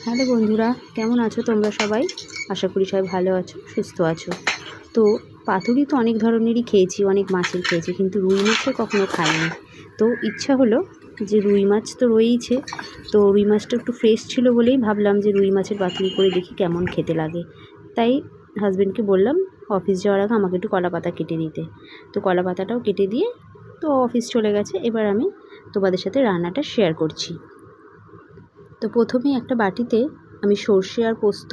Hello বন্ধুরা, কেমন আছো তোমরা সবাই? আশা করি সবাই ভালো আছো, সুস্থ আছো। তো পাতুরি তো অনেক ধরনেরই খেয়েছি, অনেক মাছের খেয়েছি, কিন্তু রুই মাছের কখনো খাইনি। তো ইচ্ছা হলো যে রুই মাছ তো রয়েইছে, তো রুই মাছটা একটু ফ্রেশ ছিল বলেই ভাবলাম যে রুই মাছের পাতুরি করে দেখি কেমন খেতে লাগে। তাই হাজব্যান্ডকে বললাম অফিস যাওয়ার আগে আমাকে একটু কলা পাতা কেটে দিতে। তো কলা পাতাটাও কেটে দিয়ে তো অফিস চলে গেছে। এবার আমি তোমাদের সাথে রান্নাটা শেয়ার করছি। তো প্রথমেই একটা বাটিতে আমি সর্ষে আর পোস্ত,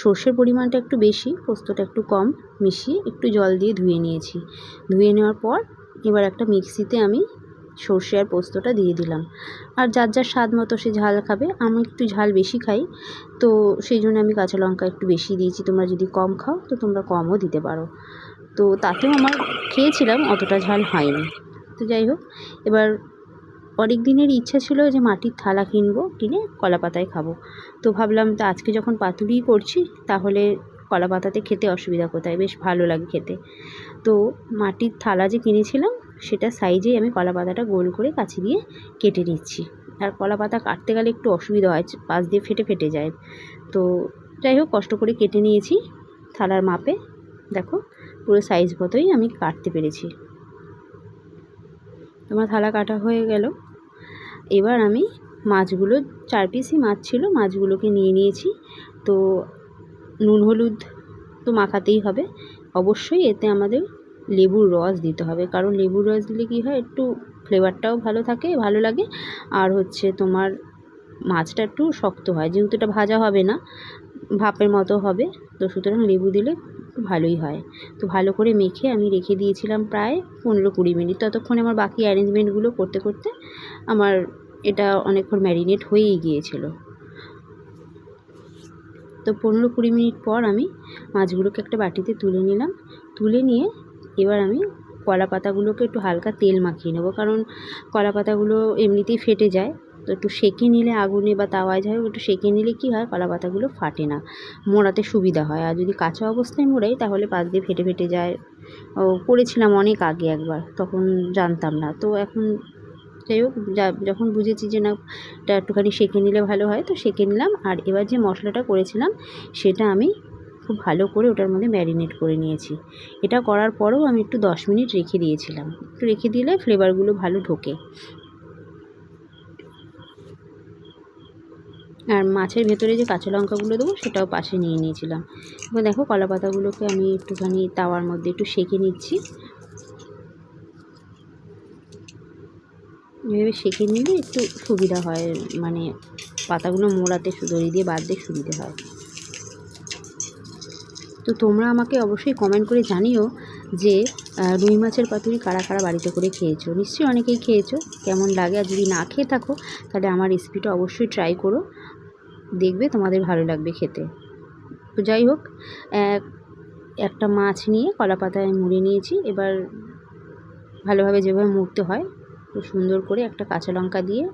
সর্ষের পরিমাণটা একটু বেশি, পোস্তটা একটু কম মিশিয়ে একটু জল দিয়ে ধুয়ে নিয়েছি। ধুয়ে নেওয়ার পর এবার একটা মিক্সিতে আমি সর্ষে আর পোস্তটা দিয়ে দিলাম। আর যার যার স্বাদ মতো সে ঝাল খাবে, আমি একটু ঝাল বেশি খাই, তো সেই জন্য আমি কাঁচা লঙ্কা একটু বেশি দিয়েছি। তোমরা যদি কম খাও তো তোমরা কমও দিতে পারো। তো তাতেও আমার খেয়েছিলাম, অতটা ঝাল হয়নি। তো যাই হোক, এবার অনেক দিনের ইচ্ছা ছিল যে মাটির থালা কিনবো, কিনে কলা পাতায় খাবো। তো ভাবলাম তো আজকে যখন পাতুরিই করছি তাহলে কলা পাতাতে খেতে অসুবিধা কোথায়, বেশ ভালো লাগে খেতে। তো মাটির থালা যে কিনেছিলাম সেটা সাইজেই আমি কলা পাতাটা গোল করে কাঁচি দিয়ে কেটে নিচ্ছি। আর কলা পাতা কাটতে গেলে একটু অসুবিধা হয়, পাশ দিয়ে ফেটে ফেটে যায়। তো যাই হোক, কষ্ট করে কেটে নিয়েছি থালার মাপে। দেখো, পুরো সাইজ মতোই আমি কাটতে পেরেছি। তোমার থালা কাটা হয়ে গেল। এবার আমি মাছগুলো, 4 পিসই মাছ ছিল, মাছগুলোকে নিয়ে নিয়েছি। তো নুন হলুদ তো মাখাতেই হবে। অবশ্যই এতে আমাদের লেবুর রস দিতে হবে, কারণ লেবুর রস দিলে কী হয়, একটু ফ্লেভারটাও ভালো থাকে, ভালো লাগে। আর হচ্ছে তোমার মাছটা একটু শক্ত হয়, যেহেতু এটা ভাজা হবে না, ভাপের মতো হবে, তো সুতরাং লেবু দিলে ভালোই হয়। তো ভালো করে মেখে আমি রেখে দিয়েছিলাম প্রায় 15-20 মিনিট। ততক্ষণে আমার বাকি অ্যারেঞ্জমেন্টগুলো করতে করতে আমার এটা অনেকক্ষণ ম্যারিনেট হয়েই গিয়েছিল। তো 15-20 মিনিট পর আমি মাছগুলোকে একটা বাটিতে তুলে নিলাম। তুলে নিয়ে এবার আমি কলা পাতাগুলোকে একটু হালকা তেল মাখিয়ে নেব, কারণ কলা পাতাগুলো এমনিতেই ফেটে যায়। তো একটু সেঁকে নিলে আগুনে বা তাওয়ায়, যাই হোক একটু সেঁকে নিলে কী হয়, কলা পাতাগুলো ফাটে না, মোড়াতে সুবিধা হয়। আর যদি কাঁচা অবস্থায় মোড়াই তাহলে পাশ দিয়ে ফেটে ফেটে যায়। করেছিলাম অনেক আগে একবার, তখন জানতাম না। তো এখন যাই হোক, যখন বুঝেছি যে না, এটা একটুখানি সেঁকে নিলে ভালো হয়, তো সেঁকে নিলাম। আর এবার যে মশলাটা করেছিলাম সেটা আমি খুব ভালো করে ওটার মধ্যে ম্যারিনেট করে নিয়েছি। এটা করার পরেও আমি একটু 10 মিনিট রেখে দিয়েছিলাম, একটু রেখে দিলে ফ্লেভারগুলো ভালো ঢোকে। আর মাছের ভেতরে যে কাঁচা লঙ্কাগুলো দেবো সেটাও পাশে নিয়ে নিয়েছিলাম। এবার দেখো, কলা পাতাগুলোকে আমি একটুখানি তাওয়ার মধ্যে একটু সেঁকে নিচ্ছি। এভাবে সেঁকে নিলে একটু সুবিধা হয়, মানে পাতাগুলো মোড়াতে দড়ি দিয়ে বাঁধতে সুবিধে হয়। তো তোমরা আমাকে অবশ্যই কমেন্ট করে জানিও যে রুই মাছের পাতুরি কারা কারা বাড়িতে করে খেয়েছো। নিশ্চয়ই অনেকেই খেয়েছো, কেমন লাগে। আর যদি না খেয়ে থাকো তাহলে আমার রেসিপিটা অবশ্যই ট্রাই করো, দেখবে তোমাদের ভালো লাগবে খেতে। তো যাই হোক, একটা মাছ নিয়ে কলা পাতায় মুড়ে নিয়েছি। এবার ভালোভাবে যেভাবে মুড়তে হয়, তো সুন্দর করে একটা কাঁচা লঙ্কা দিয়ে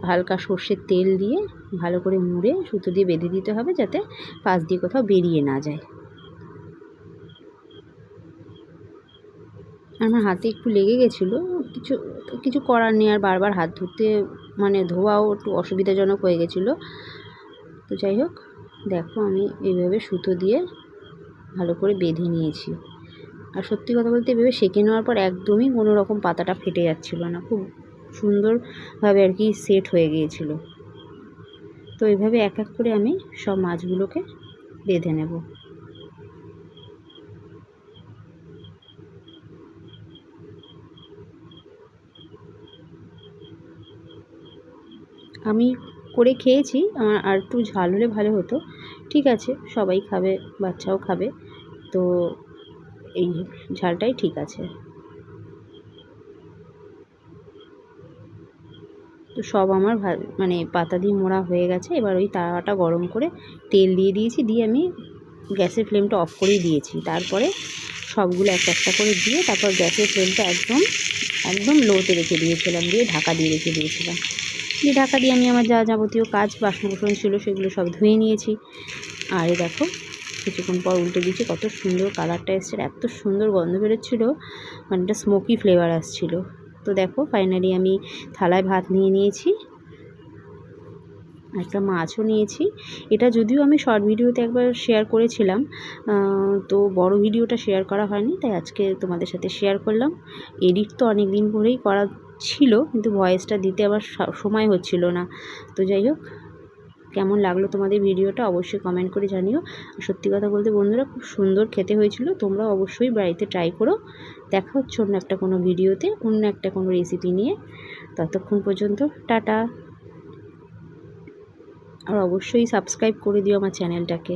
হালকা সর্ষের তেল দিয়ে ভালো করে মুড়ে সুতো দিয়ে বেঁধে দিতে হবে, যাতে পাশ দিয়ে কোথাও বেরিয়ে না যায়। আমার হাতে একটু লেগে গেছিলো, কিছু কিছু করার নেই, আর বারবার হাত ধুতে মানে ধোয়াও একটু অসুবিধাজনক হয়ে গেছিলো। তো যাই হোক, দেখো আমি এইভাবে সুতো দিয়ে ভালো করে বেঁধে নিয়েছি। আর সত্যি কথা বলতে এভাবে সেঁকে নেওয়ার পর একদমই কোনো রকম পাতাটা ফেটে যাচ্ছিলো না, খুব সুন্দরভাবে আর কি সেট হয়ে গিয়েছিলো। তো এইভাবে এক এক করে আমি সব মাছগুলোকে বেঁধে নেব। আমি করে খেয়েছি, আমার আর একটু ঝাল হলে ভালো হতো। ঠিক আছে, সবাই খাবে, বাচ্চাও খাবে, তো এই ঝালটাই ঠিক আছে। তো সব আমার মানে পাতা দিয়ে মোড়া হয়ে গেছে। এবার ওই তাওয়াটা গরম করে তেল দিয়ে দিয়েছি, দিয়ে আমি গ্যাসের ফ্লেমটা অফ করেই দিয়েছি। তারপরে সবগুলো একটা একটা করে দিয়ে তারপর গ্যাসের ফ্লেমটা একদম একদম লোতে রেখে দিয়েছিলাম, দিয়ে ঢাকা দিয়ে রেখে দিয়েছিলাম। দিয়ে ঢাকা দিয়ে আমি আমার যা যাবতীয় কাজ, বাসন কোসন ছিল সেগুলো সব ধুয়ে নিয়েছি। আর এই দেখো, কিছুক্ষণ পর উল্টে দিয়েছি, কত সুন্দর কালারটা এসছে, এত সুন্দর গন্ধ বেরোচ্ছিলো, মানে একটা স্মোকি ফ্লেভার আসছিলো। তো দেখো, ফাইনালি আমি থালায় ভাত নিয়ে নিয়েছি। একটা মাছও নিয়েছি। এটা যদিও আমি শর্ট ভিডিওতে একবার শেয়ার করেছিলাম, তো বড় ভিডিওটা শেয়ার করা হয়নি, তাই আজকে তোমাদের সাথে শেয়ার করলাম। এডিট তো অনেক দিন ধরেই করা ছিল, কিন্তু ভয়েসটা দিতে আবার সময় হচ্ছিল না। তো যাই হোক, কেমন লাগলো তোমাদের ভিডিওটা অবশ্যই কমেন্ট করে জানিও। সত্যি কথা বলতে বন্ধুরা, খুব সুন্দর খেতে হয়েছিল। তোমরা অবশ্যই বাড়িতে ট্রাই করো। দেখা হচ্ছে অন্য একটা কোনো ভিডিওতে, অন্য একটা কোনো রেসিপি নিয়ে। ততক্ষণ পর্যন্ত টাটা। আর অবশ্যই সাবস্ক্রাইব করে দিও আমার চ্যানেলটাকে।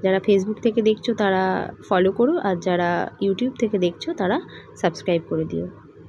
যারা ফেসবুক থেকে দেখছো তারা ফলো করো, আর যারা ইউটিউব থেকে দেখছো তারা সাবস্ক্রাইব করে দিও।